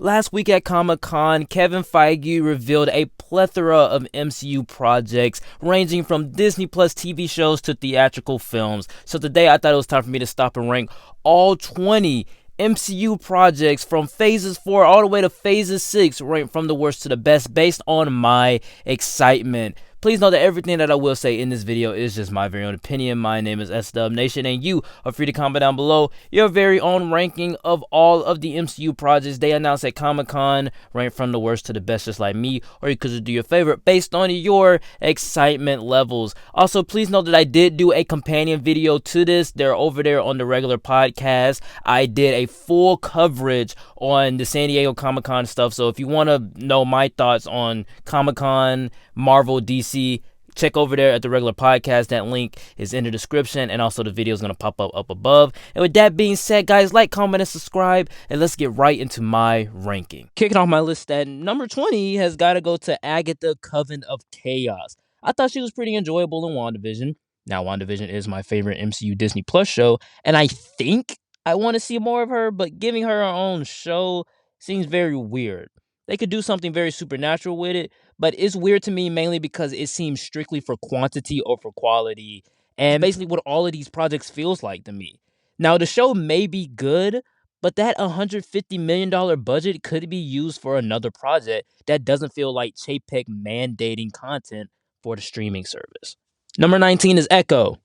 Last week at Comic-Con, Kevin Feige revealed a plethora of MCU projects ranging from Disney Plus TV shows to theatrical films. So today I thought it was time for me to stop and rank all 20 MCU projects from phases 4 all the way to phases 6, ranked from the worst to the best based on my excitement. Please know that everything that I will say in this video is just my very own opinion. My name is SW Nation, and you are free to comment down below your very own ranking of all of the MCU projects they announced at Comic-Con, ranked from the worst to the best, just like me, or you could just do your favorite based on your excitement levels. Also, please know that I did do a companion video to this. They're over there on the regular podcast. I did a full coverage on the San Diego Comic-Con stuff, so if you want to know my thoughts on Comic-Con, Marvel, DC, check over there at the regular podcast. That link is in the description, and also the video is going to pop up above. And with that being said, guys, like, comment, and subscribe, and let's get right into my ranking. Kicking off my list at number 20 has got to go to Agatha, Coven of Chaos. I thought she was pretty enjoyable in WandaVision. Now, WandaVision is my favorite MCU Disney Plus show, and I think I want to see more of her, but giving her own show seems very weird. They could do something very supernatural with it, but it's weird to me mainly because it seems strictly for quantity over quality, and basically what all of these projects feels like to me. Now, the show may be good, but that $150 million budget could be used for another project that doesn't feel like Chapek mandating content for the streaming service. Number 19 is Echo.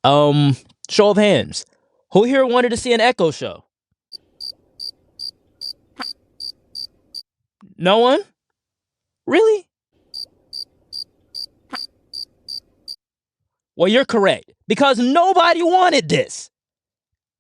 Show of hands. Who here wanted to see an Echo show? No one? Really? Well, you're correct, because nobody wanted this.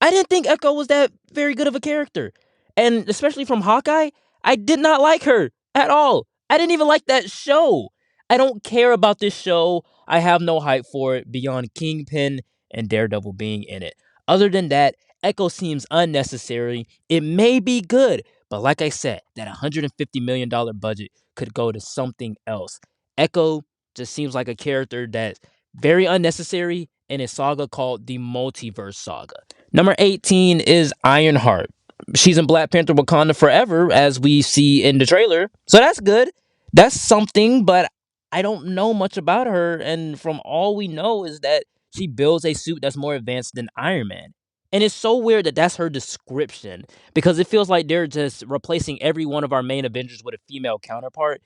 I didn't think Echo was that very good of a character, and especially from Hawkeye, I did not like her at all. I didn't even like that show. I don't care about this show. I have no hype for it beyond Kingpin and Daredevil being in it. Other than that, Echo seems unnecessary. It may be good, but like I said, that $150 million budget could go to something else. Echo just seems like a character that's very unnecessary in a saga called the Multiverse Saga. Number 18 is Ironheart. She's in Black Panther Wakanda Forever, as we see in the trailer. So that's good. That's something, but I don't know much about her. And from all we know is that she builds a suit that's more advanced than Iron Man. And it's so weird that that's her description, because it feels like they're just replacing every one of our main Avengers with a female counterpart.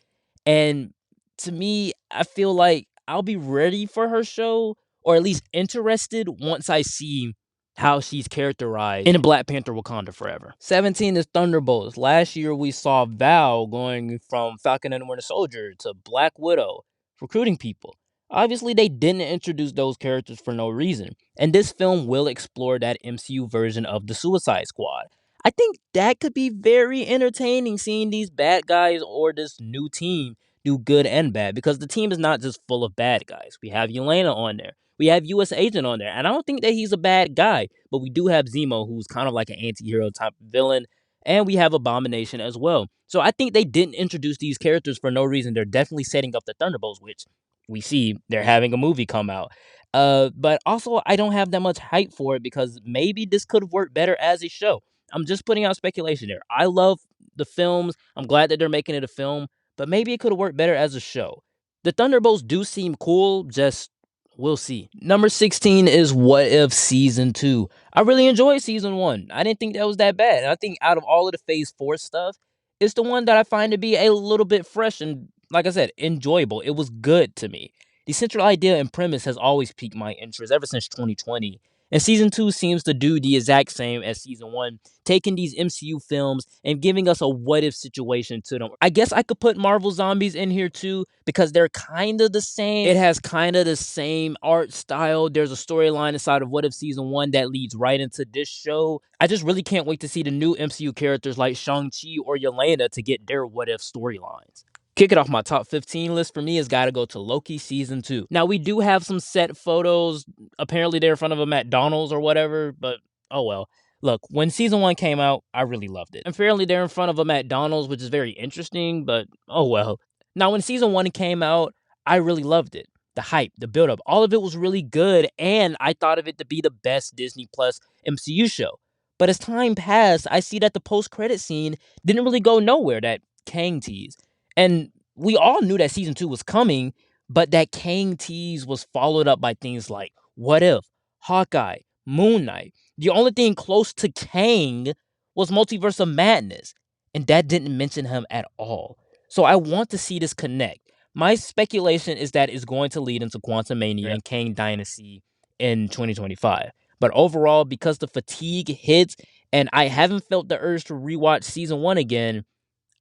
And to me, I feel like I'll be ready for her show, or at least interested, once I see how she's characterized in Black Panther Wakanda Forever. 17 is Thunderbolts. Last year, we saw Val going from Falcon and Winter Soldier to Black Widow, recruiting people. Obviously, they didn't introduce those characters for no reason, and this film will explore that MCU version of the Suicide Squad. I think that could be very entertaining, seeing these bad guys or this new team do good and bad, because the team is not just full of bad guys. We have Yelena on there. We have US Agent on there, and I don't think that he's a bad guy, but we do have Zemo, who's kind of like an anti-hero type villain, and we have Abomination as well. So I think they didn't introduce these characters for no reason. They're definitely setting up the Thunderbolts, which we see they're having a movie come out. But also, I don't have that much hype for it, because maybe this could have worked better as a show. I'm just putting out speculation there. I love the films. I'm glad that they're making it a film, but maybe it could have worked better as a show. The Thunderbolts do seem cool, just we'll see. Number 16 is What If Season 2. I really enjoyed Season 1. I didn't think that was that bad. And I think out of all of the Phase 4 stuff, it's the one that I find to be a little bit fresh and, like I said, enjoyable. It was good to me. The central idea and premise has always piqued my interest ever since 2020. And Season 2 seems to do the exact same as Season 1, taking these MCU films and giving us a what-if situation to them. I guess I could put Marvel Zombies in here too, because they're kind of the same. It has kind of the same art style. There's a storyline inside of What If Season 1 that leads right into this show. I just really can't wait to see the new MCU characters like Shang-Chi or Yelena to get their what-if storylines. Kicking off my top 15 list for me has got to go to Loki Season 2. Now, we do have some set photos. Apparently, they're in front of a McDonald's or whatever, but oh well. Look, when Season 1 came out, I really loved it. Apparently, they're in front of a McDonald's, which is very interesting, but oh well. Now, when Season 1 came out, I really loved it. The hype, the build-up, all of it was really good, and I thought of it to be the best Disney Plus MCU show. But as time passed, I see that the post-credit scene didn't really go nowhere, that Kang tease. And we all knew that season 2 was coming, but that Kang tease was followed up by things like What If, Hawkeye, Moon Knight. The only thing close to Kang was Multiverse of Madness, and that didn't mention him at all. So I want to see this connect. My speculation is that it's going to lead into Quantumania and Kang Dynasty in 2025. But overall, because the fatigue hits and I haven't felt the urge to rewatch season 1 again,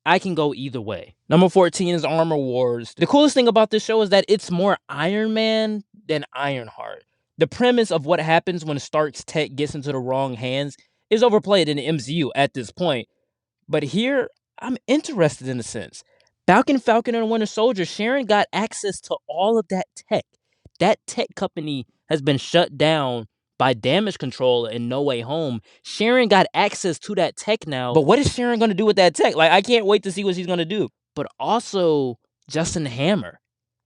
I can go either way. Number 14 is Armor Wars. The coolest thing about this show is that it's more Iron Man than Ironheart. The premise of what happens when Stark's tech gets into the wrong hands is overplayed in the MCU at this point. But here, I'm interested in a sense. Falcon and Winter Soldier, Sharon got access to all of that tech. That tech company has been shut down by Damage Control and No Way Home. Sharon got access to that tech now. But what is Sharon going to do with that tech? Like, I can't wait to see what she's going to do. But also, Justin Hammer.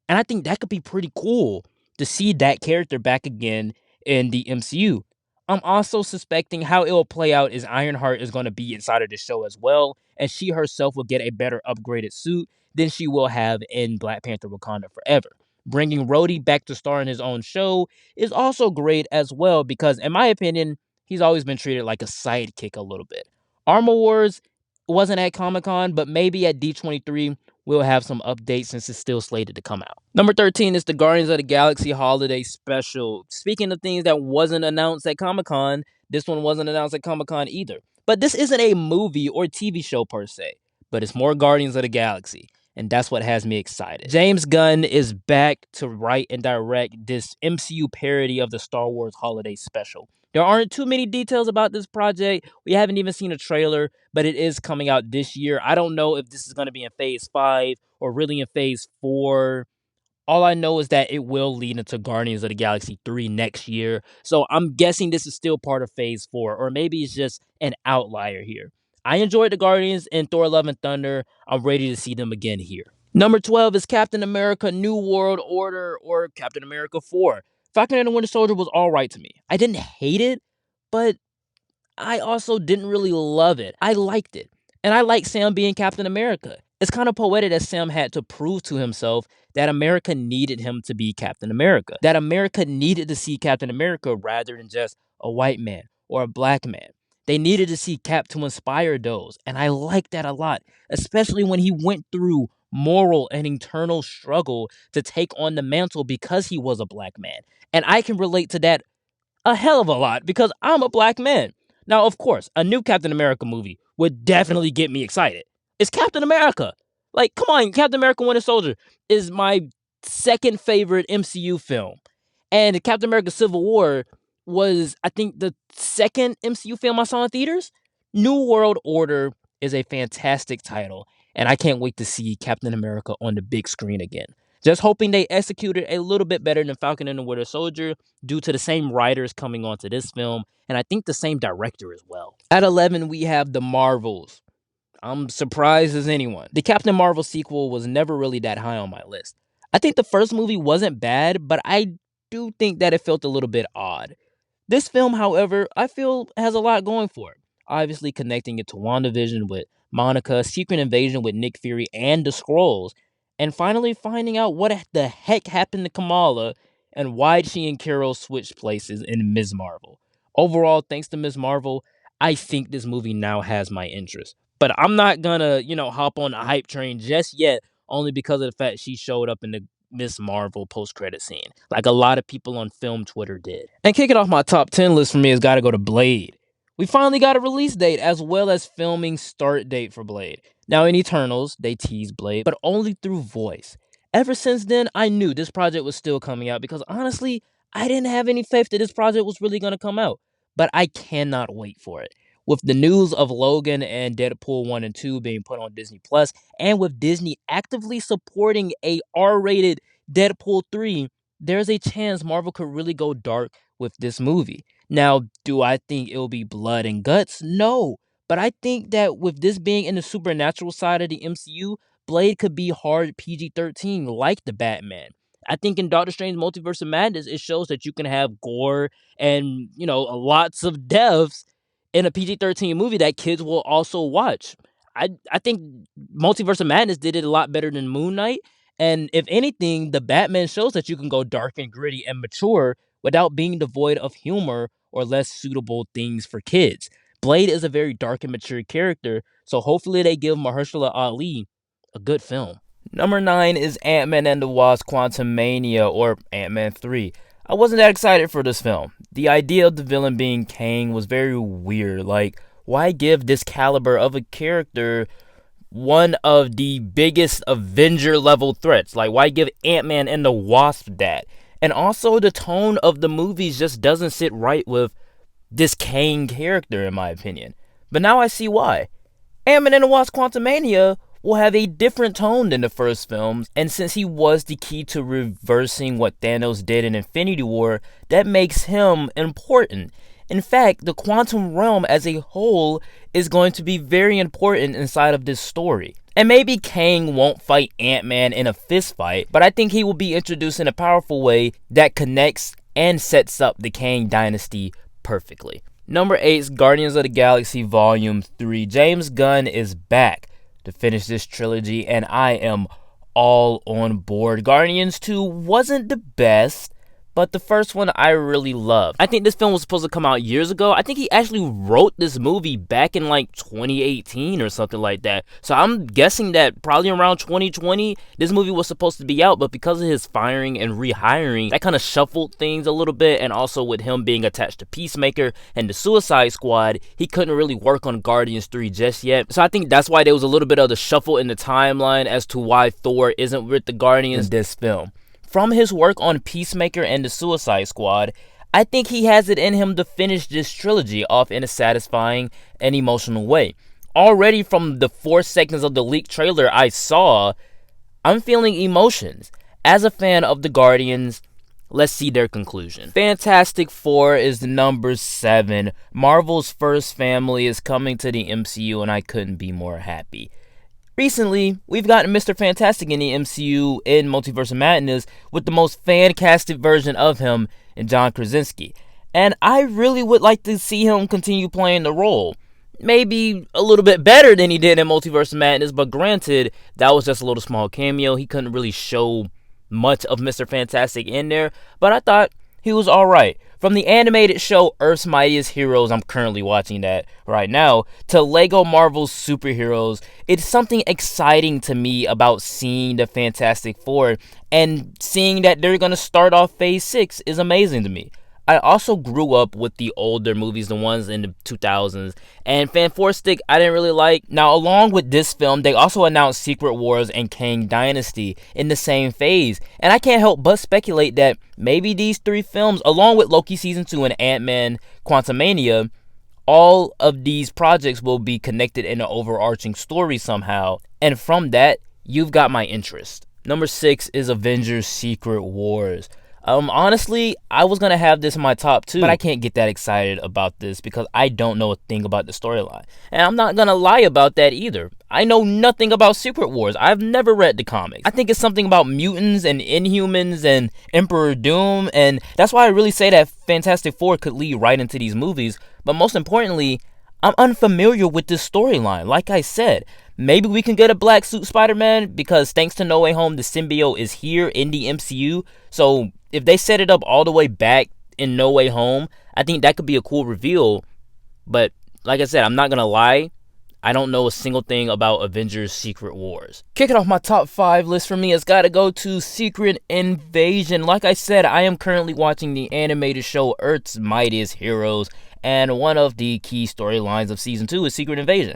And I think that could be pretty cool to see that character back again in the MCU. I'm also suspecting how it will play out is Ironheart is going to be inside of the show as well, and she herself will get a better upgraded suit than she will have in Black Panther Wakanda Forever. Bringing Rhodey back to star in his own show is also great as well because, in my opinion, he's always been treated like a sidekick a little bit. Armor Wars wasn't at Comic-Con, but maybe at D23 we'll have some updates since it's still slated to come out. Number 13 is the Guardians of the Galaxy Holiday Special. Speaking of things that wasn't announced at Comic-Con, this one wasn't announced at Comic-Con either. But this isn't a movie or TV show per se, but it's more Guardians of the Galaxy, and that's what has me excited. James Gunn is back to write and direct this MCU parody of the Star Wars Holiday Special. There aren't too many details about this project. We haven't even seen a trailer, but it is coming out this year. I don't know if this is going to be in Phase 5 or really in Phase 4. All I know is that it will lead into Guardians of the Galaxy 3 next year. So I'm guessing this is still part of Phase 4, or maybe it's just an outlier here. I enjoyed the Guardians in Thor Love and Thunder. I'm ready to see them again here. Number 12 is Captain America New World Order, or Captain America 4. Falcon and the Winter Soldier was alright to me. I didn't hate it, but I also didn't really love it. I liked it. And I like Sam being Captain America. It's kind of poetic that Sam had to prove to himself that America needed him to be Captain America. That America needed to see Captain America rather than just a white man or a black man. They needed to see Cap to inspire those. And I like that a lot, especially when he went through moral and internal struggle to take on the mantle because he was a black man. And I can relate to that a hell of a lot because I'm a black man. Now, of course, a new Captain America movie would definitely get me excited. It's Captain America. Like, come on, Captain America Winter Soldier is my second favorite MCU film. And Captain America Civil War was, I think, the second MCU film I saw in theaters. New World Order is a fantastic title, and I can't wait to see Captain America on the big screen again. Just hoping they executed a little bit better than Falcon and the Winter Soldier due to the same writers coming onto this film, and I think the same director as well. At 11, we have The Marvels. I'm surprised as anyone. The Captain Marvel sequel was never really that high on my list. I think the first movie wasn't bad, but I do think that it felt a little bit odd. This film, however, I feel has a lot going for it. Obviously connecting it to WandaVision with Monica, Secret Invasion with Nick Fury and the Skrulls, and finally finding out what the heck happened to Kamala and why she and Carol switched places in Ms. Marvel. Overall, thanks to Ms. Marvel, I think this movie now has my interest. But I'm not gonna, hop on the hype train just yet, only because of the fact she showed up in the Miss Marvel post-credit scene, like a lot of people on film Twitter did. And kicking off my top 10 list for me has got to go to Blade. We finally got a release date as well as filming start date for Blade. Now in Eternals, they teased Blade, but only through voice. Ever since then, I knew this project was still coming out because honestly, I didn't have any faith that this project was really going to come out. But I cannot wait for it. With the news of Logan and Deadpool 1 and 2 being put on Disney Plus, and with Disney actively supporting a R-rated Deadpool 3, there's a chance Marvel could really go dark with this movie. Now, do I think it'll be blood and guts? No. But I think that with this being in the supernatural side of the MCU, Blade could be hard PG-13 like the Batman. I think in Doctor Strange Multiverse of Madness, it shows that you can have gore and, lots of deaths in a PG-13 movie that kids will also watch. I think Multiverse of Madness did it a lot better than Moon Knight, and if anything, the Batman shows that you can go dark and gritty and mature without being devoid of humor or less suitable things for kids. Blade is a very dark and mature character, so hopefully they give Mahershala Ali a good film. Number 9 is Ant-Man and the Wasp: Quantumania, or Ant-Man 3. I wasn't that excited for this film. The idea of the villain being Kang was very weird. Like, why give this caliber of a character one of the biggest Avenger level threats? Like, why give Ant-Man and the Wasp that? And also, the tone of the movies just doesn't sit right with this Kang character, in my opinion. But now I see why. Ant-Man and the Wasp: Quantumania will have a different tone than the first films, and since he was the key to reversing what Thanos did in Infinity War, that makes him important. In fact, the quantum realm as a whole is going to be very important inside of this story. And maybe Kang won't fight Ant-Man in a fist fight, but I think he will be introduced in a powerful way that connects and sets up the Kang Dynasty perfectly. Number 8 is Guardians of the Galaxy Volume 3. James Gunn is back to finish this trilogy, and I am all on board. Guardians 2 wasn't the best, but the first one I really loved. I think this film was supposed to come out years ago. I think he actually wrote this movie back in like 2018 or something like that. So I'm guessing that probably around 2020, this movie was supposed to be out, but because of his firing and rehiring, that kind of shuffled things a little bit, and also with him being attached to Peacemaker and the Suicide Squad, he couldn't really work on Guardians 3 just yet. So I think that's why there was a little bit of the shuffle in the timeline as to why Thor isn't with the Guardians in this film. From his work on Peacemaker and the Suicide Squad, I think he has it in him to finish this trilogy off in a satisfying and emotional way. Already from the 4 seconds of the leaked trailer I saw, I'm feeling emotions. As a fan of the Guardians, let's see their conclusion. Fantastic Four is the number 7. Marvel's first family is coming to the MCU, and I couldn't be more happy. Recently, we've gotten Mr. Fantastic in the MCU in Multiverse of Madness with the most fan-casted version of him in John Krasinski. And I really would like to see him continue playing the role. Maybe a little bit better than he did in Multiverse of Madness, but granted, that was just a little small cameo. He couldn't really show much of Mr. Fantastic in there, but I thought he was alright. From the animated show Earth's Mightiest Heroes, I'm currently watching that right now, to Lego Marvel's Superheroes, it's something exciting to me about seeing the Fantastic Four, and seeing that they're going to start off Phase 6 is amazing to me. I also grew up with the older movies, the ones in the 2000s, and Fantastic I didn't really like. Now, along with this film, they also announced Secret Wars and Kang Dynasty in the same phase, and I can't help but speculate that maybe these 3 films, along with Loki Season 2 and Ant-Man Quantumania, all of these projects will be connected in an overarching story somehow, and from that, you've got my interest. Number 6 is Avengers Secret Wars. Honestly, I was going to have this in my top 2, but I can't get that excited about this because I don't know a thing about the storyline. And I'm not going to lie about that either. I know nothing about Secret Wars. I've never read the comics. I think it's something about mutants and Inhumans and Emperor Doom, and that's why I really say that Fantastic Four could lead right into these movies. But most importantly, I'm unfamiliar with this storyline. Like I said, maybe we can get a black suit Spider-Man because thanks to No Way Home, the symbiote is here in the MCU. So if they set it up all the way back in No Way Home, I think that could be a cool reveal. But like I said, I'm not going to lie. I don't know a single thing about Avengers Secret Wars. Kicking off my top 5 list for me has got to go to Secret Invasion. Like I said, I am currently watching the animated show Earth's Mightiest Heroes, and one of the key storylines of Season 2 is Secret Invasion.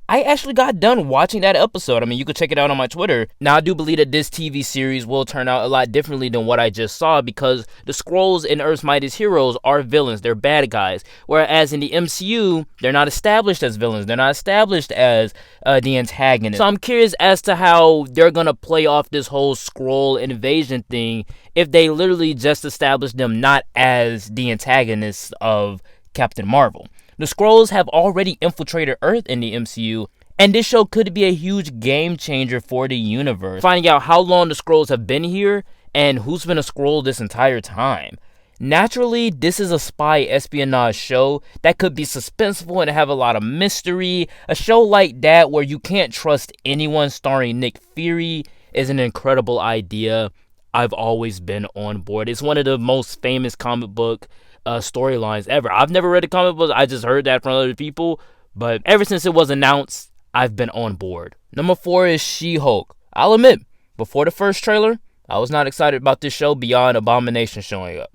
I actually got done watching that episode. I mean, you could check it out on my Twitter. Now, I do believe that this TV series will turn out a lot differently than what I just saw because the Skrulls in Earth's Mightiest Heroes are villains. They're bad guys. Whereas in the MCU, they're not established as villains. They're not established as the antagonists. So I'm curious as to how they're going to play off this whole Skrull invasion thing if they literally just establish them not as the antagonists of Captain Marvel. The Skrulls have already infiltrated Earth in the MCU, and this show could be a huge game changer for the universe. Finding out how long the Skrulls have been here and who's been a Skrull this entire time. Naturally, this is a spy espionage show that could be suspenseful and have a lot of mystery. A show like that where you can't trust anyone, starring Nick Fury, is an incredible idea. I've always been on board. It's one of the most famous comic book storylines ever. I've never read the comic books. I just heard that from other people. But ever since it was announced, I've been on board. Number 4 is She-Hulk. I'll admit, before the first trailer, I was not excited about this show beyond Abomination showing up.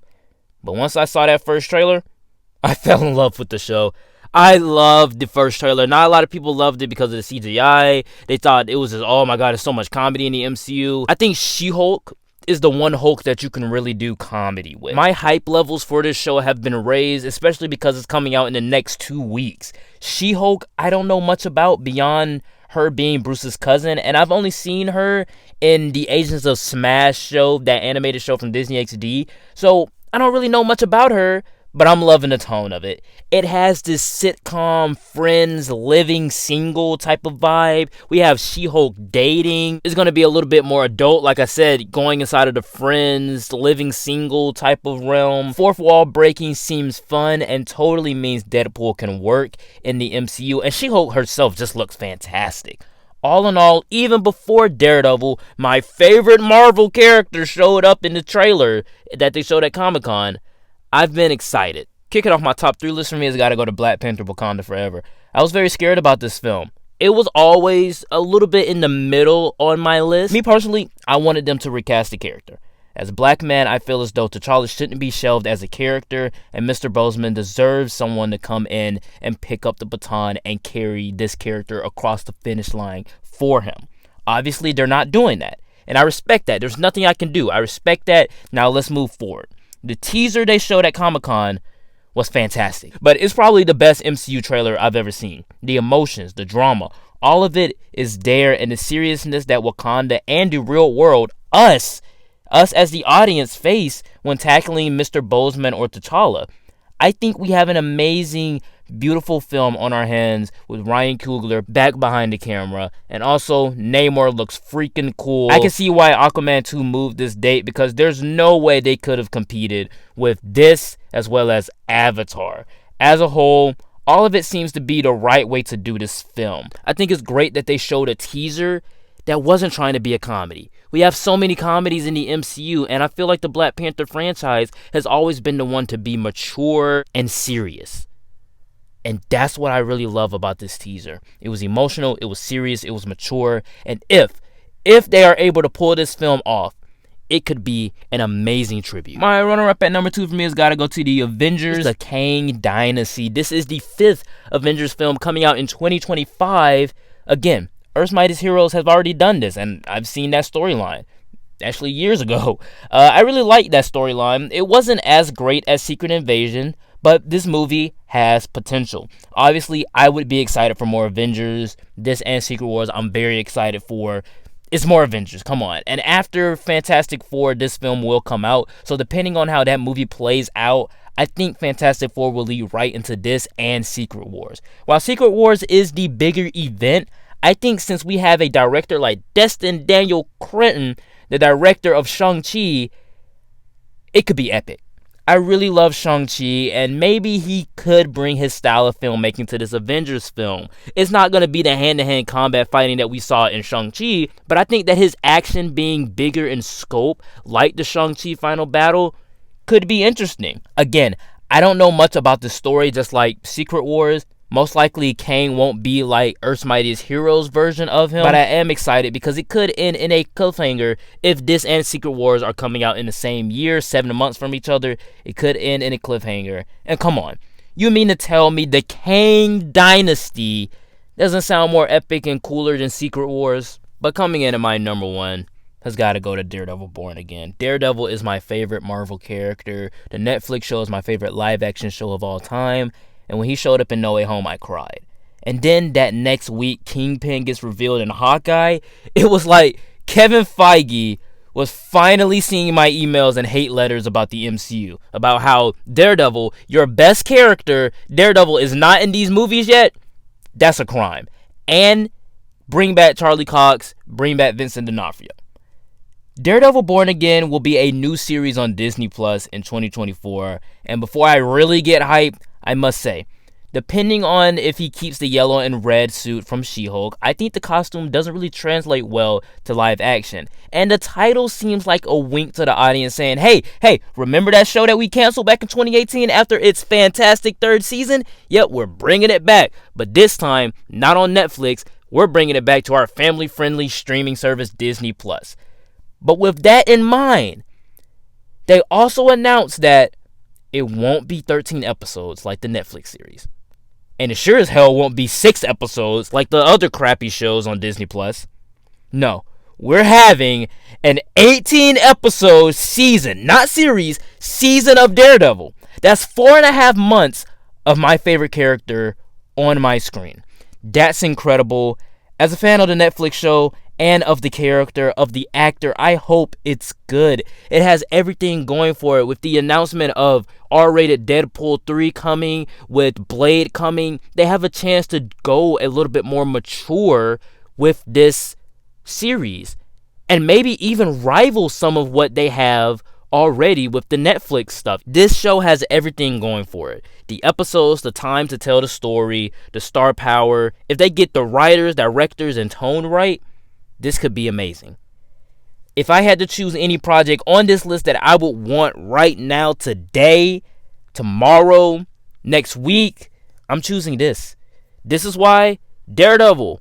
But once I saw that first trailer, I fell in love with the show. I loved the first trailer. Not a lot of people loved it because of the CGI. They thought it was just, oh my god, there's so much comedy in the MCU. I think She-Hulk is the one Hulk that you can really do comedy with. My hype levels for this show have been raised, especially because it's coming out in the next 2 weeks. She-Hulk, I don't know much about beyond her being Bruce's cousin, and I've only seen her in the Agents of Smash show, that animated show from Disney XD. So I don't really know much about her, but I'm loving the tone of it. It has this sitcom, Friends, living single type of vibe. We have She-Hulk dating. It's going to be a little bit more adult, like I said, going inside of the Friends, living single type of realm. Fourth wall breaking seems fun and totally means Deadpool can work in the MCU. And She-Hulk herself just looks fantastic. All in all, even before Daredevil, my favorite Marvel character, showed up in the trailer that they showed at Comic-Con, I've been excited. Kicking off my top 3 list for me has got to go to Black Panther: Wakanda Forever. I was very scared about this film. It was always a little bit in the middle on my list. Me personally, I wanted them to recast the character. As a black man, I feel as though T'Challa shouldn't be shelved as a character, and Mr. Boseman deserves someone to come in and pick up the baton and carry this character across the finish line for him. Obviously, they're not doing that, and I respect that. There's nothing I can do. I respect that. Now let's move forward. The teaser they showed at Comic-Con was fantastic, but it's probably the best MCU trailer I've ever seen. The emotions, the drama, all of it is there, and the seriousness that Wakanda and the real world, us as the audience, face when tackling Mr. Boseman or T'Challa. I think we have an amazing, beautiful film on our hands with Ryan Coogler back behind the camera. And also, Namor looks freaking cool. I can see why Aquaman 2 moved this date, because there's no way they could have competed with this as well as Avatar. As a whole, all of it seems to be the right way to do this film. I think it's great that they showed a teaser that wasn't trying to be a comedy. We have so many comedies in the MCU, and I feel like the Black Panther franchise has always been the one to be mature and serious. And that's what I really love about this teaser. It was emotional, it was serious, it was mature, and if they are able to pull this film off, it could be an amazing tribute. My runner-up at number 2 for me has got to go to the Avengers, the Kang Dynasty. This is the 5th Avengers film coming out in 2025. Again, Earth's Mightiest Heroes have already done this, and I've seen that storyline actually years ago. I really liked that storyline. It wasn't as great as Secret Invasion, but this movie has potential. Obviously, I would be excited for more Avengers. This and Secret Wars, I'm very excited for. It's more Avengers, come on. And after Fantastic Four, this film will come out. So depending on how that movie plays out, I think Fantastic Four will lead right into this and Secret Wars. While Secret Wars is the bigger event, I think since we have a director like Destin Daniel Cretton, the director of Shang-Chi, it could be epic. I really love Shang-Chi, and maybe he could bring his style of filmmaking to this Avengers film. It's not going to be the hand-to-hand combat fighting that we saw in Shang-Chi, but I think that his action being bigger in scope, like the Shang-Chi final battle, could be interesting. Again, I don't know much about the story, just like Secret Wars. Most likely, Kang won't be like Earth's Mightiest Heroes version of him, but I am excited because it could end in a cliffhanger. If this and Secret Wars are coming out in the same year, 7 months from each other, it could end in a cliffhanger. And come on, you mean to tell me the Kang Dynasty doesn't sound more epic and cooler than Secret Wars? But coming in at my number 1 has got to go to Daredevil Born Again. Daredevil is my favorite Marvel character. The Netflix show is my favorite live-action show of all time. And when he showed up in No Way Home, I cried. And then that next week, Kingpin gets revealed in Hawkeye. It was like Kevin Feige was finally seeing my emails and hate letters about the MCU. About how Daredevil, your best character, Daredevil is not in these movies yet. That's a crime. And bring back Charlie Cox, bring back Vincent D'Onofrio. Daredevil Born Again will be a new series on Disney Plus in 2024, and before I really get hyped, I must say, depending on if he keeps the yellow and red suit from She-Hulk, I think the costume doesn't really translate well to live action. And the title seems like a wink to the audience saying, hey, remember that show that we canceled back in 2018 after its fantastic third season? Yep, we're bringing it back. But this time, not on Netflix, we're bringing it back to our family-friendly streaming service Disney Plus. But with that in mind, they also announced that it won't be 13 episodes like the Netflix series. And it sure as hell won't be 6 episodes like the other crappy shows on Disney Plus. No, we're having an 18 episode season, not series, season of Daredevil. That's 4.5 months of my favorite character on my screen. That's incredible. As a fan of the Netflix show and of the character, of the actor, I hope it's good. It has everything going for it with the announcement of R-rated Deadpool 3 coming, with Blade coming. They have a chance to go a little bit more mature with this series and maybe even rival some of what they have already with the Netflix stuff. This show has everything going for it. The episodes, the time to tell the story, the star power. If they get the writers, directors, and tone right, this could be amazing. If I had to choose any project on this list that I would want right now, today, tomorrow, next week, I'm choosing this. This is why Daredevil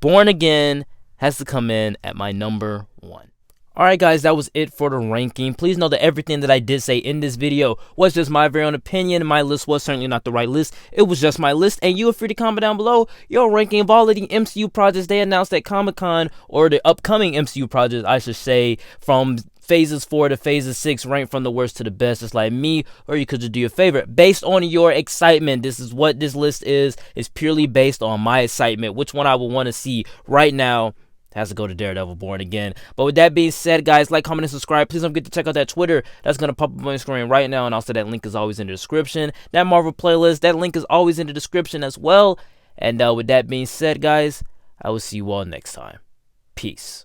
Born Again has to come in at my number 1. Alright guys, that was it for the ranking. Please know that everything that I did say in this video was just my very own opinion. My list was certainly not the right list. It was just my list, and you are free to comment down below your ranking of all of the MCU projects they announced at Comic-Con, or the upcoming MCU projects, I should say, from Phases 4 to Phases 6, ranked from the worst to the best, just like me, or you could just do your favorite. Based on your excitement, this is what this list is. It's purely based on my excitement, which one I would want to see right now. Has to go to Daredevil Born Again. But with that being said, guys, like, comment, and subscribe. Please don't forget to check out that Twitter. That's going to pop up on my screen right now. And also, that link is always in the description. That Marvel playlist, that link is always in the description as well. And with that being said, guys, I will see you all next time. Peace.